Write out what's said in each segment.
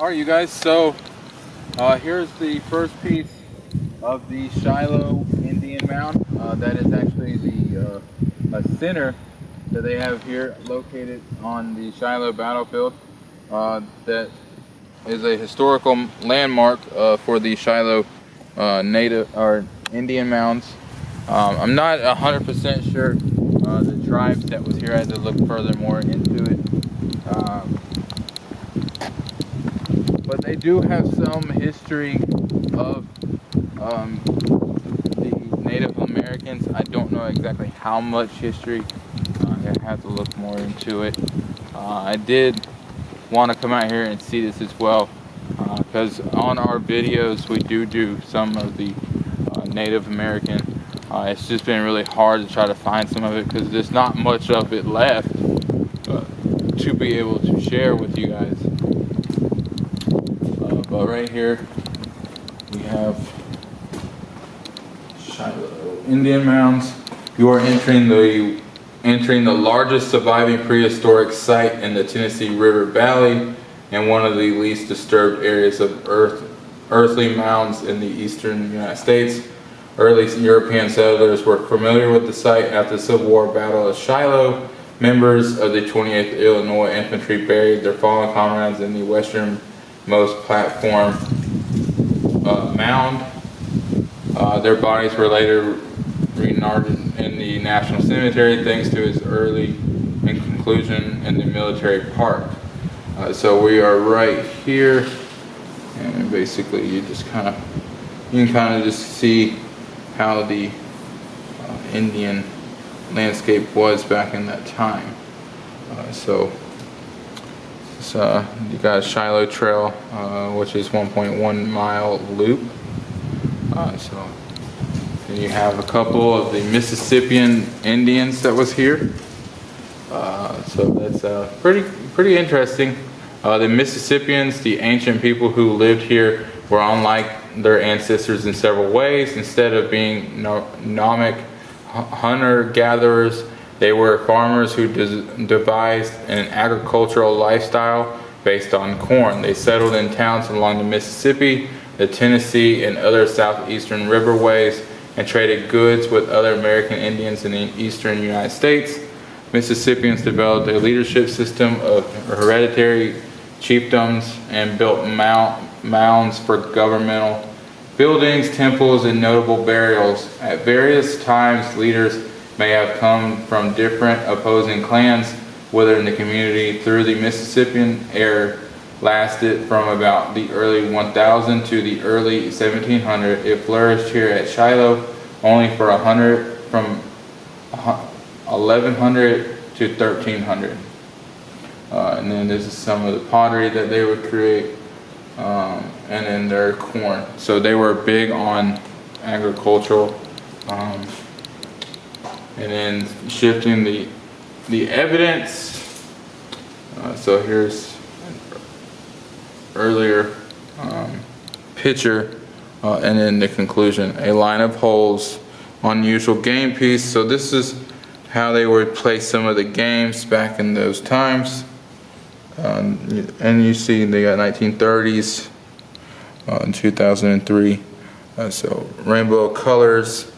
Alright, you guys, so here's the first piece of the Shiloh Indian Mound. That is actually the a center that they have here located on the Shiloh battlefield. That is a historical landmark for the Shiloh native or Indian mounds. I'm not 100% sure the tribes that was here. I had to look further more into it. But they do have some history of the Native Americans. I don't know exactly how much history. I have to look more into it. I did want to come out here and see this as well, because on our videos we do some of the Native American. It's just been really hard to try to find some of it because there's not much of it left to be able to share with you guys. But right here we have Shiloh Indian Mounds. You are entering the largest surviving prehistoric site in the Tennessee River Valley and one of the least disturbed areas of earthly mounds in the eastern United States. Early European settlers were familiar with the site after the Civil War Battle of Shiloh. Members of the 28th Illinois Infantry buried their fallen comrades in the westernmost platform mound. Their bodies were later reinterred in the National Cemetery thanks to his early inclusion in the military park. So we are right here, and basically you can kind of just see how the Indian landscape was back in that time. You got Shiloh Trail, which is 1.1 mile loop. And you have a couple of the Mississippian Indians that was here. So that's pretty interesting. The Mississippians, the ancient people who lived here, were unlike their ancestors in several ways. Instead of being nomadic hunter-gatherers, they were farmers who devised an agricultural lifestyle based on corn. They settled in towns along the Mississippi, the Tennessee, and other southeastern riverways, and traded goods with other American Indians in the eastern United States. Mississippians developed a leadership system of hereditary chiefdoms and built mounds for governmental buildings, temples, and notable burials. At various times, leaders may have come from different opposing clans within the community. Through the Mississippian era lasted from about the early 1000 to the early 1700. It flourished here at Shiloh only for 100 from 1100 to 1300. And then this is some of the pottery that they would create, and then their corn. So they were big on agricultural. And then shifting the evidence. So here's an earlier picture, and then the conclusion. A line of holes, unusual game piece. So this is how they would play some of the games back in those times. And you see they got 1930s, 2003. So rainbow colors.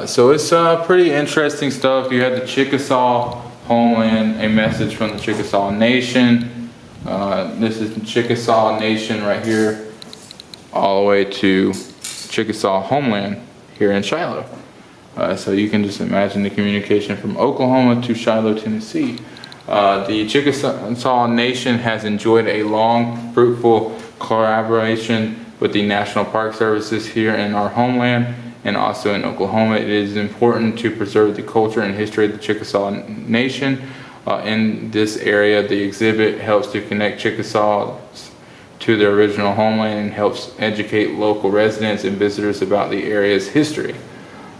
So it's pretty interesting stuff. You had the Chickasaw homeland, a message from the Chickasaw Nation. This is the Chickasaw Nation right here, all the way to Chickasaw homeland here in Shiloh. So you can just imagine the communication from Oklahoma to Shiloh, Tennessee. The Chickasaw Nation has enjoyed a long, fruitful collaboration with the National Park Services here in our homeland and also in Oklahoma. It is important to preserve the culture and history of the Chickasaw Nation. In this area, the exhibit helps to connect Chickasaws to their original homeland and helps educate local residents and visitors about the area's history.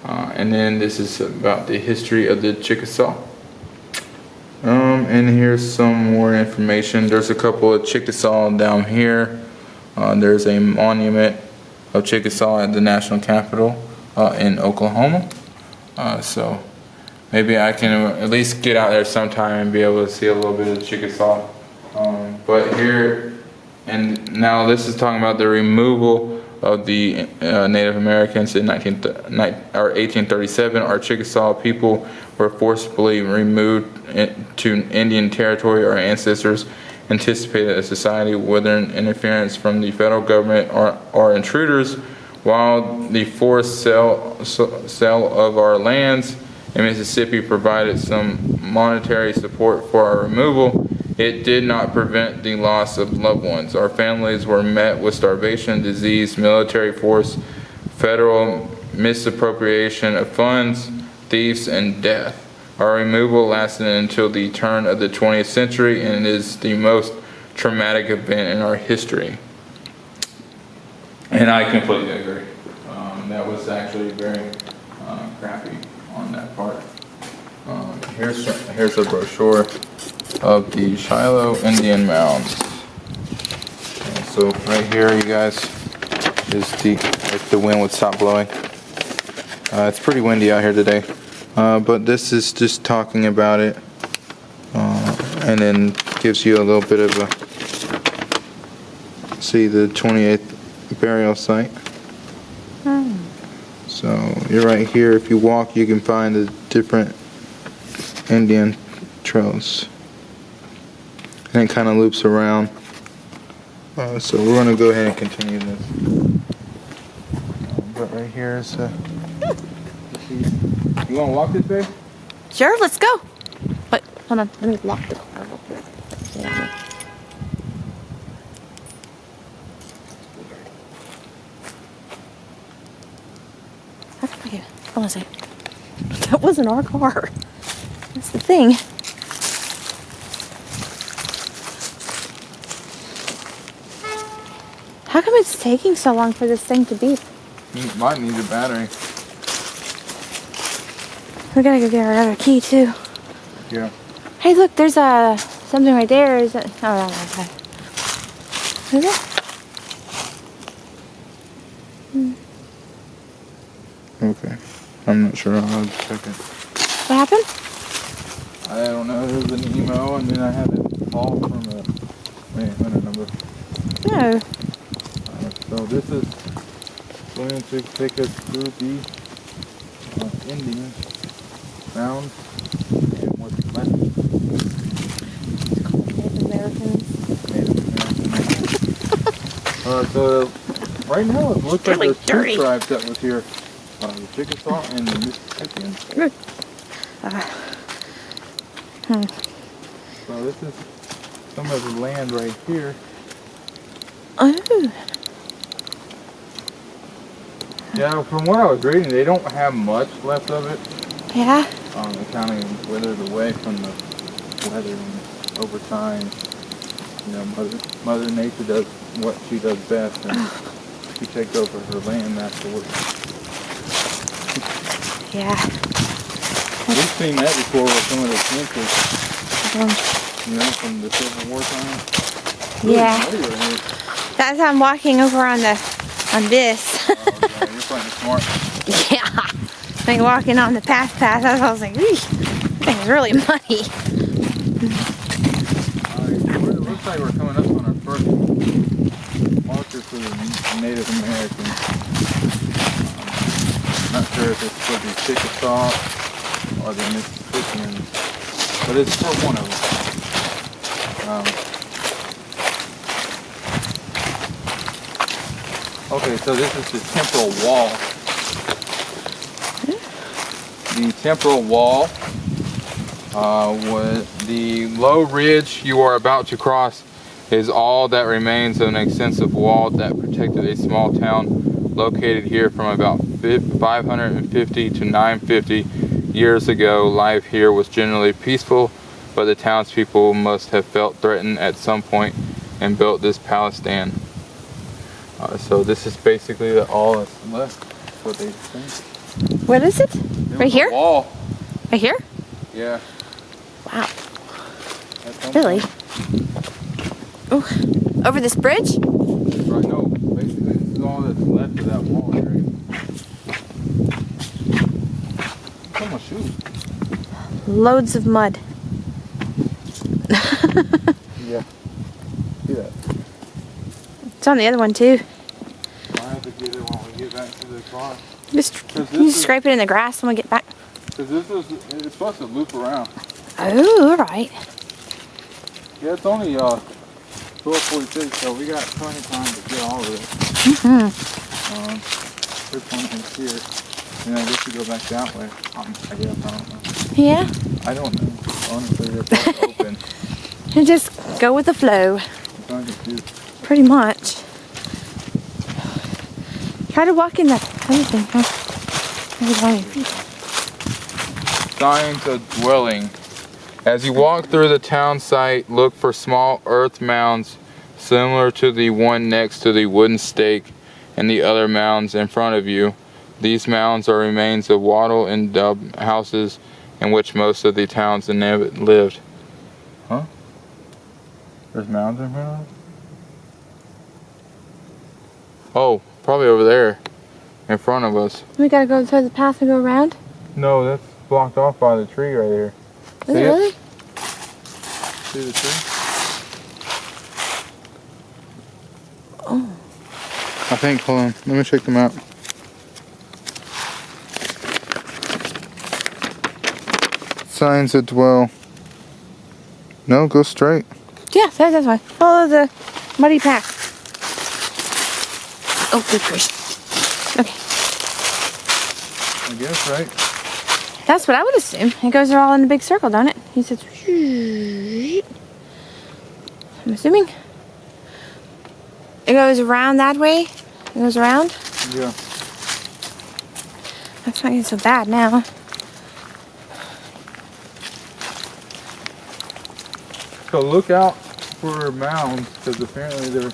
And then this is about the history of the Chickasaw. And here's some more information. There's a couple of Chickasaw down here. There's a monument of Chickasaw at the national capital in Oklahoma. So maybe I can at least get out there sometime and be able to see a little bit of Chickasaw. But here And now this is talking about the removal of the Native Americans in 1837. Our Chickasaw people were forcibly removed to Indian territory. Our ancestors anticipated a society without interference from the federal government or intruders. While the forced sale of our lands in Mississippi provided some monetary support for our removal, it did not prevent the loss of loved ones. Our families were met with starvation, disease, military force, federal misappropriation of funds, thieves, and death. Our removal lasted until the turn of the 20th century and is the most traumatic event in our history. And I completely agree. That was actually very crappy on that part. Here's a brochure of the Shiloh Indian Mounds. And so right here, you guys, is if the wind would stop blowing. It's pretty windy out here today. But this is just talking about it, and then gives you a little bit of a see the 28th burial site. So you're right here. If you walk, you can find the different Indian trails, and it kind of loops around. So we're going to go ahead and continue this. But right here is you want to walk this way? Sure, let's go. But hold on, let me lock the car real quick. Yeah. Hold on a second. That wasn't our car. That's the thing. How come it's taking so long for this thing to beep? It might need a battery. We gotta go get our other key too. Yeah. Hey, look, there's something right there. Is it? Oh, no, okay. Is it? Okay. I'm not sure. I'll check it. What happened? I don't know. There was an email, and then I had a call from a number. No. So this is going to take us through the Indian Mounds and what's left. It's called Native Americans. Native Americans. So right now it looks like there's two tribes that was here. The Chickasaw and the Mississippians. So this is some of the land right here. Oh. Yeah, from what I was reading, they don't have much left of it. Yeah. It kind of withered away from the weather, and over time, you know, Mother Nature does what she does best, and she takes over her land afterwards. Yeah. We've seen that before with some of the fences, you know, from the Civil War time. Yeah. That's how I'm walking over on this. Yeah, you're playing smart. Yeah. Like walking on the path. I was like, this thing's really muddy. It looks like we're coming up on our first marker for the Native Americans. Not sure if it's for the Chickasaw or the Mississippians, but it's for one of them. Okay, so this is the Temporal Wall. The Temporal Wall was the low ridge you are about to cross is all that remains of an extensive wall that protected a small town located here from about 550 to 950 years ago. Life here was generally peaceful, but the townspeople must have felt threatened at some point and built this palisade. So this is basically all that's left. That's what they think. What is it? Right here? Wall. Right here? Yeah. Wow. Really? Oh, over this bridge? Right, no, basically this is all that's left of that wall area. It's on my shoes. Loads of mud. Yeah. See that? It's on the other one too. I have to get it when we get back to the car. Just scrape it in the grass when we get back. Because it's supposed to loop around. Oh, alright. Yeah, it's only 12:46, so we got plenty of time to get all of it. There's one thing here. And I guess we go back that way. I guess, I don't know. Yeah? I don't know. Honestly, they're both open. And just go with the flow. I'm trying to do. Pretty much. Try to walk in the other thing, huh? Maybe on your feet. Signs of dwelling. As you walk through the town site, look for small earth mounds similar to the one next to the wooden stake and the other mounds in front of you. These mounds are remains of wattle and dub houses in which most of the towns in Nevis lived. Huh? There's mounds in front of us? Oh, probably over there in front of us. We gotta go through the path and go around? No, that's blocked off by the tree right here. Is it really? See the tree? Oh. I think, hold on, let me check them out. Signs that dwell. No, go straight. Yeah, that's fine. Follow the muddy path. Oh, good gracious. Okay. I guess, right? That's what I would assume. It goes all in a big circle, don't it? He says, I'm assuming. It goes around that way. It goes around. Yeah. That's not getting so bad now. So look out for mounds, because apparently there's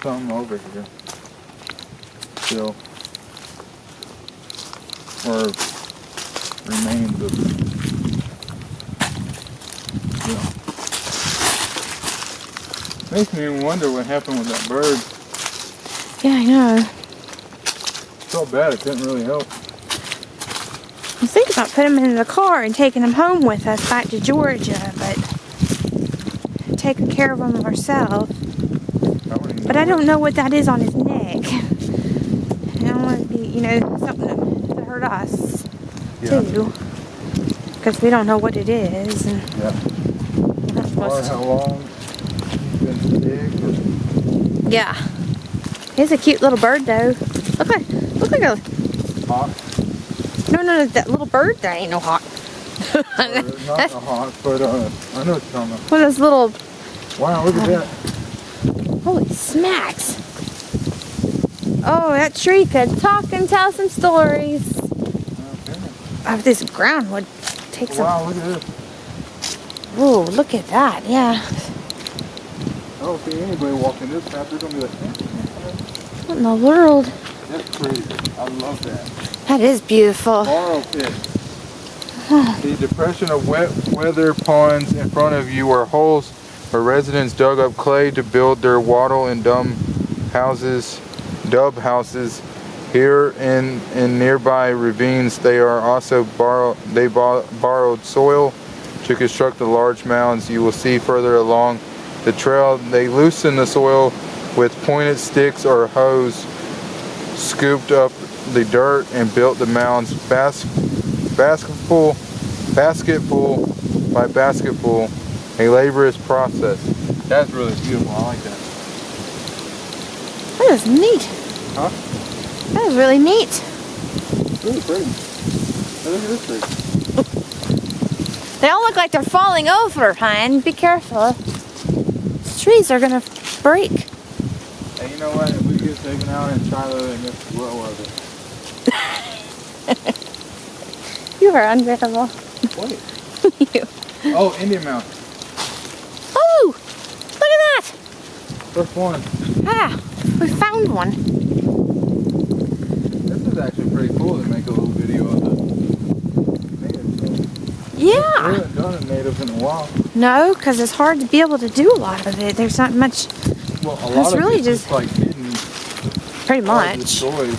some over here. Still. Or remains of them. Yeah. Makes me wonder what happened with that bird. Yeah, I know. So bad it couldn't really help. I was thinking about putting him in the car and taking him home with us back to Georgia, but taking care of him ourselves. But I don't know what that is on his neck. I don't want it to be, something to hurt us, too. Because we don't know what it is. And we're not Or supposed to. how long he's been sick. Or Yeah. He's a cute little bird, though. Look like a... hawk. No, that little bird, that ain't no hawk. Not a hawk, but I know what you're talking about. One of those little... Wow, look at that. Holy smacks. Oh, that tree could talk and tell some stories. Okay. This ground would take some... Wow, look at this. Whoa, look at that, yeah. I don't see anybody walking this path. They're going to be like, What in the world? That's crazy. I love that. That is beautiful. Borrow pit. The depression of wet weather ponds in front of you are holes where residents dug up clay to build their wattle and dub houses. Here in nearby ravines, they are also borrowed soil to construct the large mounds you will see further along the trail. They loosened the soil with pointed sticks or hoes, scooped up the dirt and built the mounds basketful by basketful, a laborious process. That's really beautiful. I like that. That is neat. Huh? That is really neat. It's really pretty. Hey, look at this tree. They all look like they're falling over, hon. Be careful. These trees are gonna break. Hey, you know what? If we get taken out in Shiloh, then it's well worth it. You are unbearable. What? You. Oh, Indian Mountain. Oh! Look at that! First one. Ah, we found one. This is actually pretty cool to make a little video of the natives. We Yeah. haven't done a native in a while. No, because it's hard to be able to do a lot of it. There's not much. Well, a That's lot of really it's just like hidden, Pretty or much. destroyed.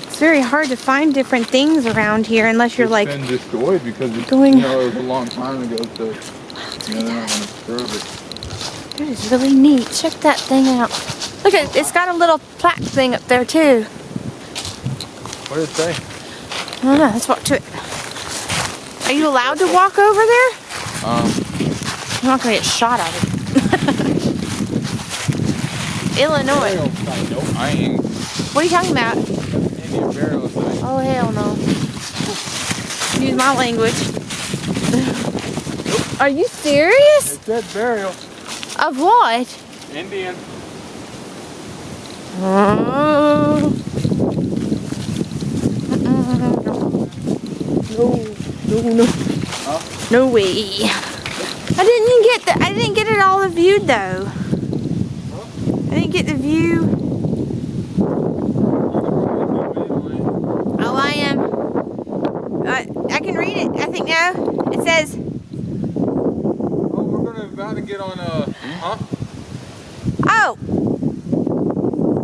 It's very hard to find different things around here unless you're It's like been destroyed because it's, going- it was a long time ago, so they're not going to disturb it. That is really neat. Check that thing out. Look, it's got a little plaque thing up there too. What did it say? I don't know. Let's walk to it. Are you allowed to walk over there? I'm not gonna get shot at it. Illinois. Nope, I ain't. What are you talking about? Indian burial site. Oh hell no. Use my language. Are you serious? It said burial. Of what? Indian. No, no. Huh? No way. I didn't get it all viewed though. Huh? I didn't get the view. Oh, I am. I can read it. I think now it says. Oh, we're about to get on huh? Oh.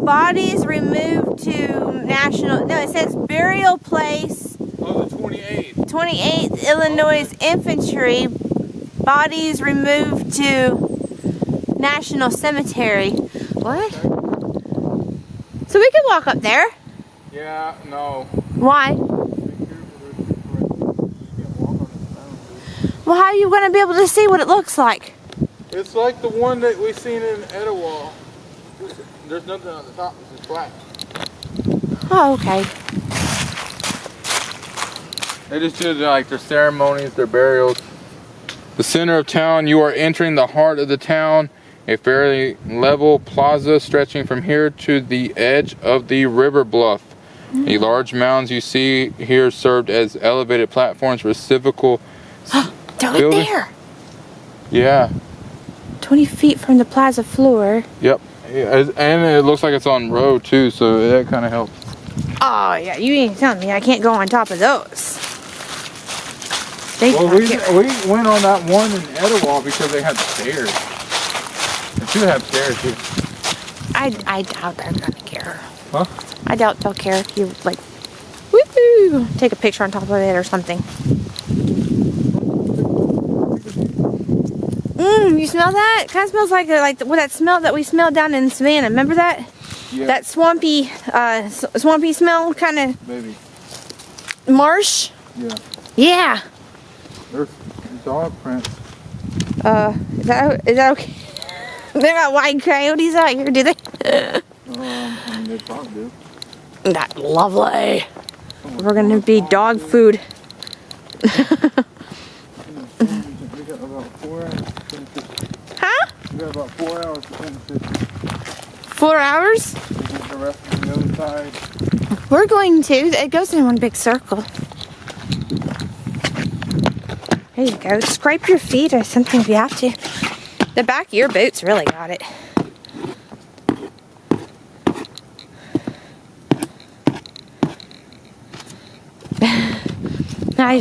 Bodies removed to national. No, it says burial place. Oh, the 28th. 28th Illinois Infantry. Bodies removed to National Cemetery. What? Okay. So we can walk up there. Yeah, no. Why? Well, how are you going to be able to see what it looks like? It's like the one that we seen in Etowah. There's nothing on the top, it's just flat. Oh, okay. They just do like their ceremonies, their burials. The center of town, you are entering the heart of the town. A fairly level plaza stretching from here to the edge of the river bluff. The large mounds you see here served as elevated platforms for civical Don't building. look there. Yeah. 20 feet from the plaza floor. Yep. And it looks like it's on road too, so that kind of helps. Oh, yeah. You ain't telling me I can't go on top of those. Well, we went on that one in Etowah because they had stairs. They should have stairs too. I doubt they're gonna care. Huh? I doubt they'll care if you like, woohoo, take a picture on top of it or something. You smell that? It kind of smells like that smell that we smelled down in Savannah. Remember that? Yeah. That swampy smell, kind of Maybe. marsh. Yeah. Yeah. There's dog prints. Is that okay? They got white coyotes out here, do they? I mean, they probably do. That's lovely. We're gonna be dog food. We got about 4 hours to finish this. Huh? We got about 4 hours to finish this. 4 hours? We'll get the rest of the other side. We're going to. It goes in one big circle. There you go. Scrape your feet or something if you have to. The back of your boots really got it.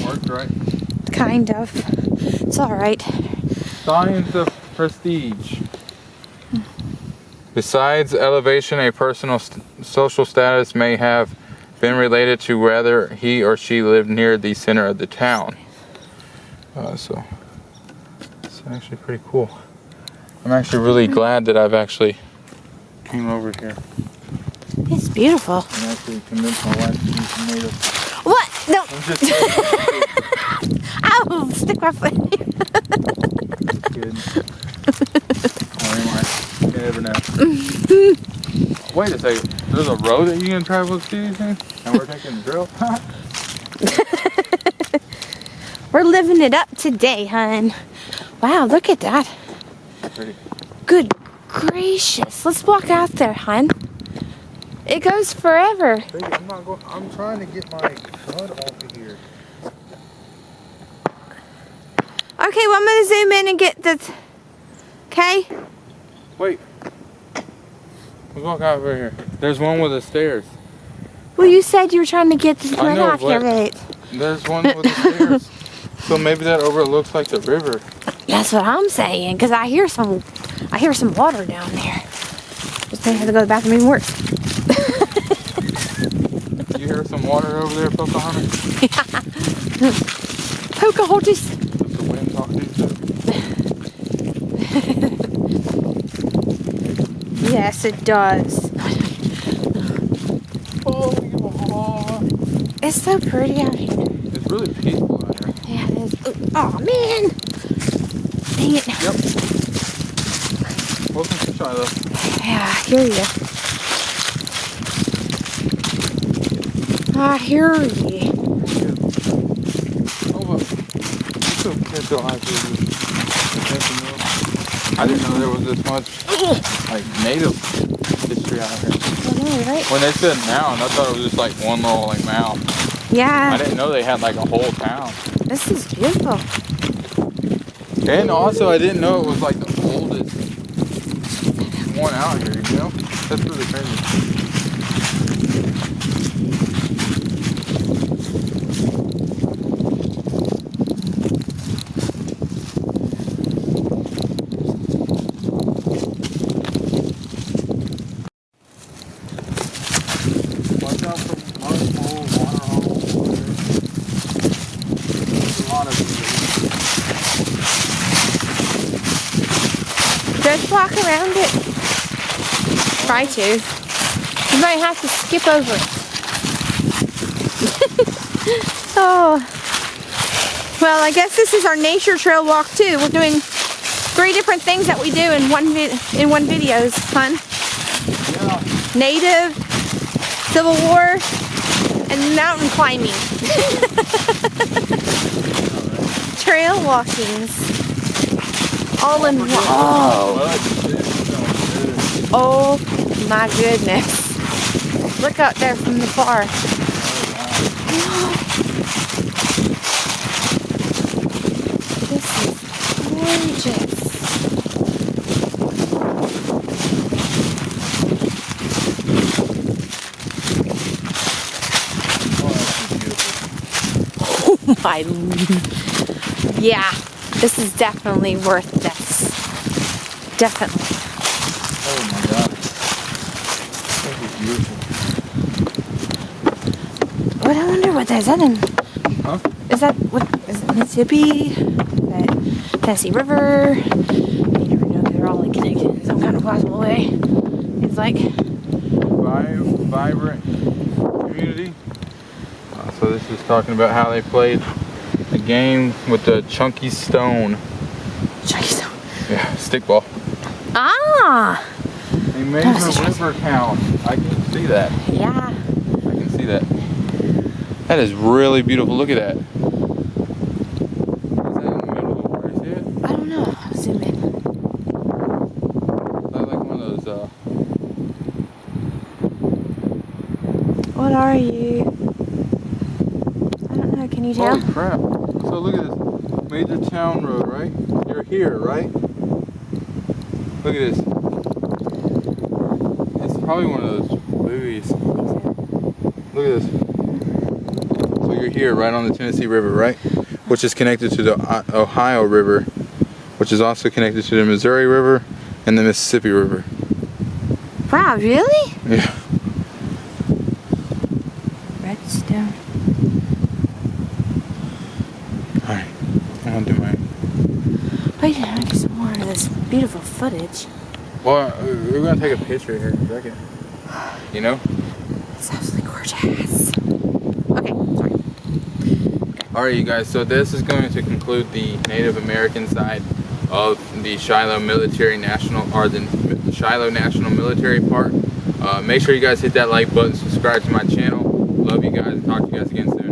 Worked right. Kind of. It's all right. Signs of prestige. Besides elevation, a personal social status may have been related to whether he or she lived near the center of the town. So it's actually pretty cool. I'm actually really glad that I've actually came over here It's beautiful. and actually convinced my wife to use tomatoes. What? No. I'm just kidding. Ow! Stick my foot in here. Just kidding. Oh, anyway, you never know. Wait a second. There's a road that you can travel to these things? And we're taking the drill? We're living it up today, hun. Wow, look at that. Pretty. Good gracious. Let's walk out there, hun. It goes forever. Baby, I'm not going. I'm trying to get my bud off of here. Okay, well, I'm going to zoom in and get the... Okay? Wait. Let's walk out over here. There's one with the stairs. Well, you said you were trying to get the I foot know, off your but- bait. There's one with the stairs. So maybe that overlooks like the river. That's what I'm saying, because I hear some water down there. Just may have to go to the bathroom even worse. You hear some water over there, Pocahontas? Pocahontas. Is the wind talking to you? Yes, it does. Oh, It's so pretty out here. it's really peaceful out here. Yeah, it is. Oh, man. Dang it. Yep. Welcome to Shiloh. Yeah, I hear you. I hear you. I didn't know there was this much like native history out here. I know, right? When they said mound, I thought it was just like one little like mound. I Yeah, didn't know they had like a whole town. this is beautiful. And also I didn't know it was like the oldest one out here, you know? That's really crazy. Watch out for mud hole, water hole. There's a lot of them. Just walk around it. Try to. You might have to skip over it. Oh. Well, I guess this is our nature trail walk too. We're doing 3 different things that we do in one video. It's fun. Yeah. Native, Civil War, and mountain climbing. Trail walkings. All in one. Oh my goodness. Look out there from the far. This is gorgeous. Oh my. Yeah, this is definitely worth this. Definitely. Oh my god. This is beautiful. What I wonder what that is. That in? Huh? Is that what is it Mississippi? That Tennessee River? You never know. They're all like connected in some kind of possible way. It's like Vibrant community. So this is talking about how they played a game with the chunky stone. Chickasaw. Yeah, stickball. Ah. They made That was the interesting. river count. I can see that. Yeah. I can see that. That is really beautiful. Look at that. Is that in the middle of the water? See it? I don't know. I'll zoom in. That's like one of those. What are you? I don't know. Can you tell? Holy crap! So look at this. Made the town road, right? You're here, right? Look at this. It's probably one of those buoys. Look at this. So you're here, right on the Tennessee River, right? Which is connected to the Ohio River, which is also connected to the Missouri River and the Mississippi River. Wow. Really? Yeah. Redstone. Alright. I'll do mine. Wait, I get some more of this beautiful footage. Well, we're going to take a picture here in a second. You know? It's absolutely gorgeous. Okay, sorry. Alright, you guys, so this is going to conclude the Native American side of the Shiloh Military National, or the Shiloh National Military Park. Make sure you guys hit that like button, subscribe to my channel. Love you guys, and talk to you guys again soon.